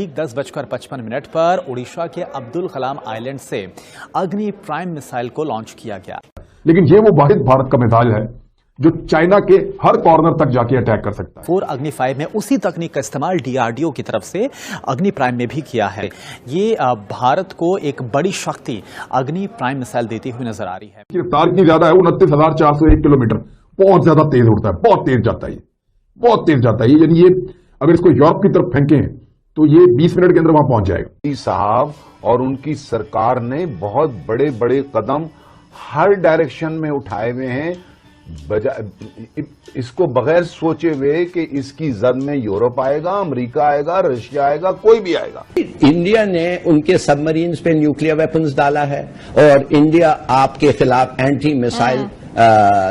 ठीक 10:55 पर उड़ीसा के अब्दुल कलाम आइलैंड से अग्नि प्राइम मिसाइल को लॉन्च किया गया। लेकिन ये वो वाहिद भारत का मिसाइल है जो चाइना के हर कॉर्नर तक जाके अटैक कर सकता है। 4 अग्नि 5 में उसी तकनीक का इस्तेमाल डीआरडीओ की तरफ से अग्नि प्राइम में भी किया है। ये भारत को एक बड़ी शक्ति अग्नि प्राइम मिसाइल देती हुई नजर आ रही है। रफ्तार की ज्यादा है, 29,401 किलोमीटर, बहुत ज्यादा तेज उड़ता है, बहुत तेज जाता है, बहुत तेज जाता है। यानी ये अगर इसको यूरोप की तरफ फेंके तो ये 20 मिनट के अंदर वहां पहुंच जाएगा। साहब और उनकी सरकार ने बहुत बड़े बड़े कदम हर डायरेक्शन में उठाए हुए हैं, इसको बगैर सोचे हुए कि इसकी जद में यूरोप आएगा, अमेरिका आएगा, रशिया आएगा, कोई भी आएगा। इंडिया ने उनके सबमरीन्स पे न्यूक्लियर वेपन्स डाला है और इंडिया आपके खिलाफ एंटी मिसाइल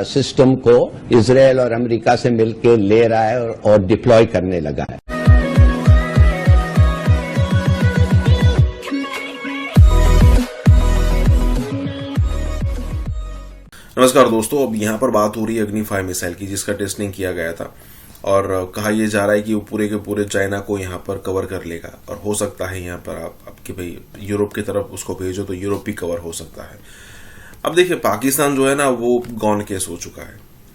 सिस्टम को इजराइल और अमेरिका से मिलकर ले रहा है और डिप्लॉय करने लगा है। नमस्कार दोस्तों, अब यहाँ पर बात हो रही है अग्नि 5 मिसाइल की, जिसका टेस्टिंग किया गया था और कहा यह जा रहा है कि वो पूरे के पूरे चाइना को यहाँ पर कवर कर लेगा और हो सकता है यहाँ पर आप कि भाई यूरोप की तरफ उसको भेजो तो यूरोप भी कवर हो सकता है। अब देखिए, पाकिस्तान जो है ना वो गॉन केस हो चुका है,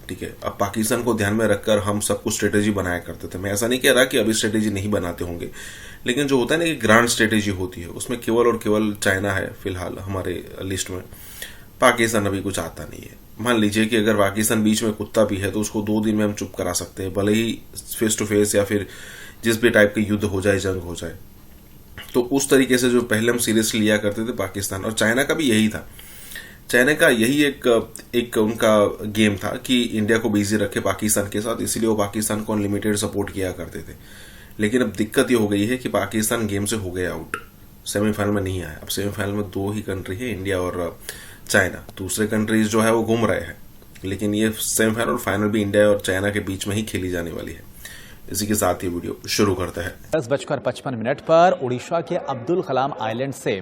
ठीक है। अब पाकिस्तान को ध्यान में रखकर हम सब कुछ स्ट्रेटेजी बनाया करते थे। मैं ऐसा नहीं कह रहा कि अभी स्ट्रेटेजी नहीं बनाते होंगे, लेकिन जो होता है ना कि ग्रांड स्ट्रेटेजी होती है उसमें केवल और केवल चाइना है फिलहाल हमारे लिस्ट में। पाकिस्तान अभी कुछ आता नहीं है। मान लीजिए कि अगर पाकिस्तान बीच में कुत्ता भी है तो उसको 2 दिन में हम चुप करा सकते हैं, भले ही फेस टू फेस या फिर जिस भी टाइप के युद्ध हो जाए, जंग हो जाए। तो उस तरीके से जो पहले हम सीरियसली लिया करते थे पाकिस्तान, और चाइना का भी यही था। चाइना का यही एक उनका गेम था कि इंडिया को बिजी रखे पाकिस्तान के साथ, इसीलिए वो पाकिस्तान को अनलिमिटेड सपोर्ट किया करते थे। लेकिन अब दिक्कत ये हो गई है कि पाकिस्तान गेम से हो गया आउट, सेमीफाइनल में नहीं आया। अब सेमीफाइनल में 2 ही कंट्री है, इंडिया और चाइना। दूसरे कंट्रीज जो है वो घूम रहे हैं, लेकिन ये सेमीफाइनल और फाइनल भी इंडिया और चाइना के बीच में ही खेली जाने वाली है। इसी के साथ ये वीडियो शुरू करते हैं। 10:55 पर उड़ीसा के अब्दुल कलाम आइलैंड से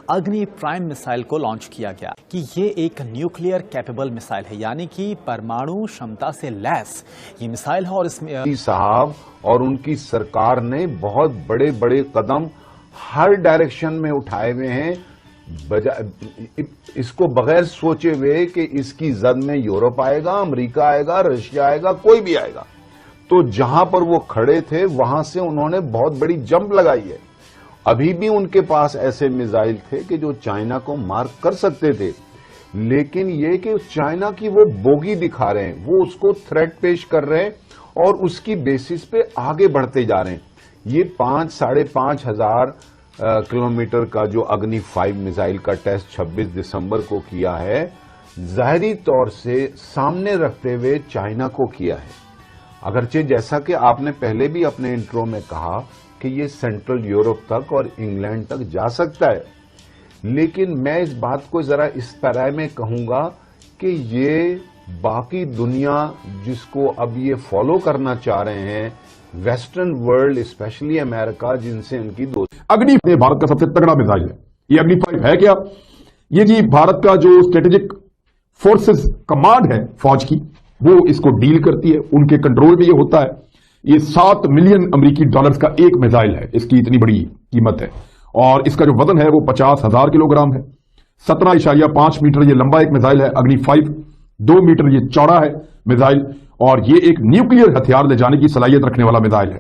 अग्नि प्राइम मिसाइल को लॉन्च किया गया कि ये एक न्यूक्लियर कैपेबल मिसाइल है, यानी कि परमाणु क्षमता से लैस ये मिसाइल है। और इसमें साहब और उनकी सरकार ने बहुत बड़े बड़े कदम हर डायरेक्शन में उठाए हुए हैं, इसको बगैर सोचे हुए कि इसकी जद में यूरोप आएगा, अमेरिका आएगा, रशिया आएगा, कोई भी आएगा। तो जहां पर वो खड़े थे वहां से उन्होंने बहुत बड़ी जंप लगाई है। अभी भी उनके पास ऐसे मिसाइल थे कि जो चाइना को मार कर सकते थे, लेकिन ये कि चाइना की वो बोगी दिखा रहे हैं, वो उसको थ्रेट पेश कर रहे हैं और उसकी बेसिस पे आगे बढ़ते जा रहे हैं। ये 5-5.5 हजार किलोमीटर का जो अग्नि 5 मिसाइल का टेस्ट 26 दिसंबर को किया है, जाहिरी तौर से सामने रखते हुए चाइना को किया है। अगरचे जैसा कि आपने पहले भी अपने इंट्रो में कहा कि ये सेंट्रल यूरोप तक और इंग्लैंड तक जा सकता है, लेकिन मैं इस बात को जरा इस तरह में कहूंगा कि ये बाकी दुनिया जिसको अब ये फॉलो करना चाह रहे हैं, वेस्टर्न वर्ल्ड स्पेशली अमेरिका, जिनसे इनकी दोस्ती। अग्नि भारत का सबसे तगड़ा मिसाइल है। ये अग्नि 5 है क्या? ये जी भारत का जो स्ट्रेटेजिक फोर्सेस कमांड है फौज की, वो इसको डील करती है, उनके कंट्रोल में ये होता है। ये 7 मिलियन अमेरिकी डॉलर्स का एक मिसाइल है, इसकी इतनी बड़ी कीमत है। और इसका जो वजन है वो 50,000 किलोग्राम है। 17.5 मीटर ये लंबा एक मिसाइल है अग्नि 5, 2 मीटर ये चौड़ा है मिसाइल, और ये एक न्यूक्लियर हथियार ले जाने की सलाहियत रखने वाला मिसाइल है।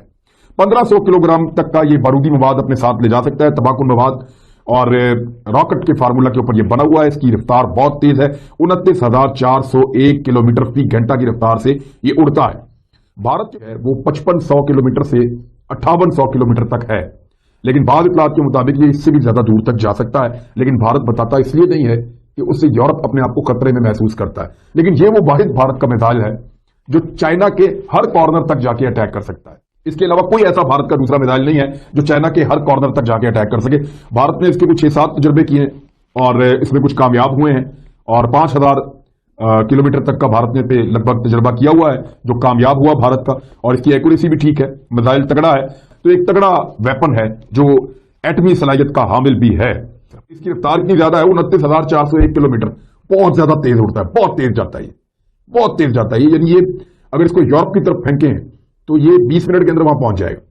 1500 किलोग्राम तक का ये बारूदी मवाद अपने साथ ले जा सकता है, तबाकुन मवाद, और रॉकेट के फार्मूला के ऊपर ये बना हुआ है। इसकी रफ्तार बहुत तेज है, 29,401 किलोमीटर फी घंटा की रफ्तार से ये उड़ता है। भारत जो है वो 5500 किलोमीटर से 5800 किलोमीटर तक है, लेकिन बाद इतलात के मुताबिक ये इससे भी ज्यादा दूर तक जा सकता है। लेकिन भारत बताता इसलिए नहीं है कि उससे यूरोप अपने आप को खतरे में महसूस करता है। लेकिन ये वो वाहिद भारत का मिसाइल है जो चाइना के हर कॉर्नर तक जाके अटैक कर सकता है। इसके अलावा कोई ऐसा भारत का दूसरा मिसाइल नहीं है जो चाइना के हर कॉर्नर तक जाके अटैक कर सके। भारत ने इसके कुछ 6-7 तजुर्बे किए और इसमें कुछ कामयाब हुए हैं, और 5000 किलोमीटर तक का भारत ने पे लगभग तजर्बा किया हुआ है जो कामयाब हुआ भारत का, और इसकी एक्यूरेसी भी ठीक है। मिसाइल तगड़ा है, तो एक तगड़ा वेपन है जो एटमी सलाहियत का हामिल भी है। इसकी रफ्तार इतनी ज्यादा है, 29,401 किलोमीटर, बहुत ज्यादा तेज उड़ता है, बहुत तेज जाता है, बहुत तेज जाता है। यानी ये अगर इसको यूरोप की तरफ फेंके तो ये 20 मिनट के अंदर वहां पहुंच जाएगा,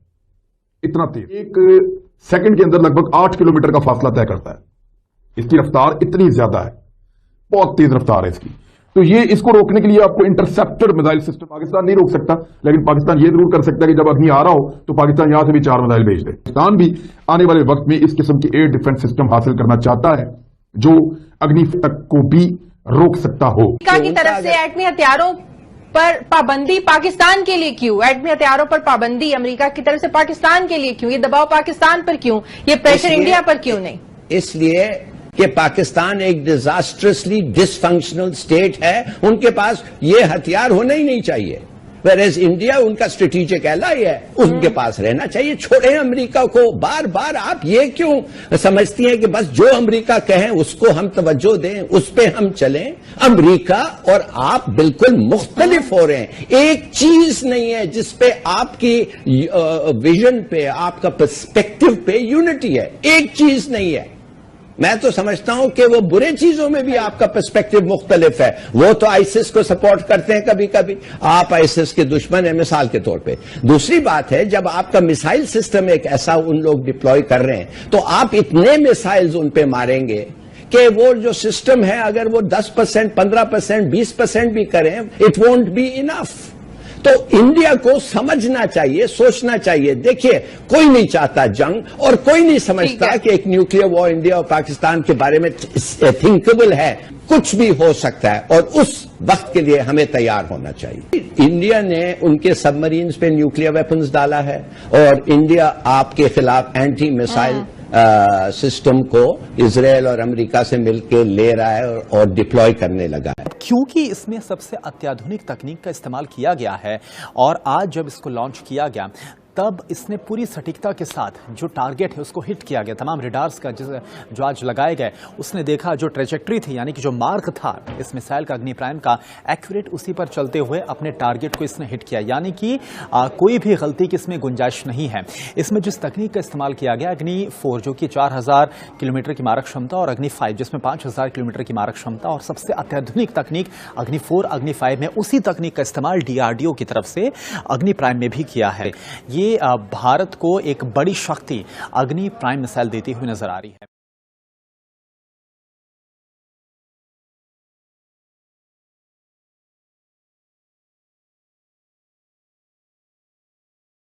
इतना तेज। एक सेकंड के अंदर लगभग 8 किलोमीटर का फासला तय करता है। इसकी रफ्तार इतनी ज्यादा है, बहुत तेज रफ्तार है इसकी। तो ये इसको रोकने के लिए आपको इंटरसेप्टर मिसाइल सिस्टम पाकिस्तान नहीं रोक सकता, लेकिन पाकिस्तान ये जरूर कर सकता है कि जब अग्नि आ रहा हो तो पाकिस्तान यहां से भी 4 मिसाइल भेज दे। पाकिस्तान भी आने वाले वक्त में इस किस्म की एयर डिफेंस सिस्टम हासिल करना चाहता है जो अग्नि तक को भी रोक सकता हो। अमेरिका की तरफ से एटमी हथियारों पर पाबंदी पाकिस्तान के लिए क्यों? एटमी हथियारों पर पाबंदी अमेरिका की तरफ से पाकिस्तान के लिए क्यों? ये दबाव पाकिस्तान पर क्यों? ये प्रेशर इंडिया पर क्यों नहीं? इसलिए कि पाकिस्तान एक डिजास्ट्रसली डिसफंक्शनल स्टेट है, उनके पास ये हथियार होना ही नहीं चाहिए। वेरएज इंडिया उनका स्ट्रेटेजिक एलाई है, उनके पास रहना चाहिए। छोड़ें अमेरिका को। बार बार आप ये क्यों समझती हैं कि बस जो अमेरिका कहें उसको हम तवज्जो दें, उस पे हम चलें? अमेरिका और आप बिल्कुल मुख्तलिफ हो रहे हैं। एक चीज नहीं है जिसपे आपकी विजन पे, आपका पर्सपेक्टिव पे यूनिटी है। एक चीज नहीं है। मैं तो समझता हूं कि वो बुरे चीजों में भी आपका पर्सपेक्टिव मुख्तलिफ है। वो तो आईसिस को सपोर्ट करते हैं कभी कभी, आप आईसिस के दुश्मन हैं मिसाल के तौर पे। दूसरी बात है, जब आपका मिसाइल सिस्टम एक ऐसा उन लोग डिप्लॉय कर रहे हैं तो आप इतने मिसाइल्स उन पे मारेंगे कि वो जो सिस्टम है अगर वो 10%, 15%, 20% भी करें, इट वोंट बी इनफ। तो इंडिया को समझना चाहिए, सोचना चाहिए। देखिए, कोई नहीं चाहता जंग और कोई नहीं समझता कि एक न्यूक्लियर वॉर इंडिया और पाकिस्तान के बारे में थिंकेबल है। कुछ भी हो सकता है और उस वक्त के लिए हमें तैयार होना चाहिए। इंडिया ने उनके सबमरीन्स पे न्यूक्लियर वेपन्स डाला है और इंडिया आपके खिलाफ एंटी मिसाइल सिस्टम को इजराइल और अमेरिका से मिलकर ले रहा है और डिप्लॉय करने लगा है। क्योंकि इसमें सबसे अत्याधुनिक तकनीक का इस्तेमाल किया गया है और आज जब इसको लॉन्च किया गया तब इसने पूरी सटीकता के साथ जो टारगेट है उसको हिट किया गया। तमाम रिडार्स का जो आज लगाए गए उसने देखा जो ट्रेजेक्ट्री थी, यानी कि जो मार्ग था इस मिसाइल का, अग्नि प्राइम का, एक्यूरेट उसी पर चलते हुए अपने टारगेट को इसने हिट किया। यानी कि कोई भी गलती की इसमें गुंजाइश नहीं है। इसमें जिस तकनीक का इस्तेमाल किया गया, अग्नि 4 जो कि 4000 किलोमीटर की मारक क्षमता और अग्नि 5 जिसमें 5000 किलोमीटर की मारक क्षमता, और सबसे अत्याधुनिक तकनीक अग्नि 4 अग्नि 5 में उसी तकनीक का इस्तेमाल डीआरडीओ की तरफ से अग्नि प्राइम में भी किया है। ये भारत को एक बड़ी शक्ति अग्नि प्राइम मिसाइल देती हुई नजर आ रही है।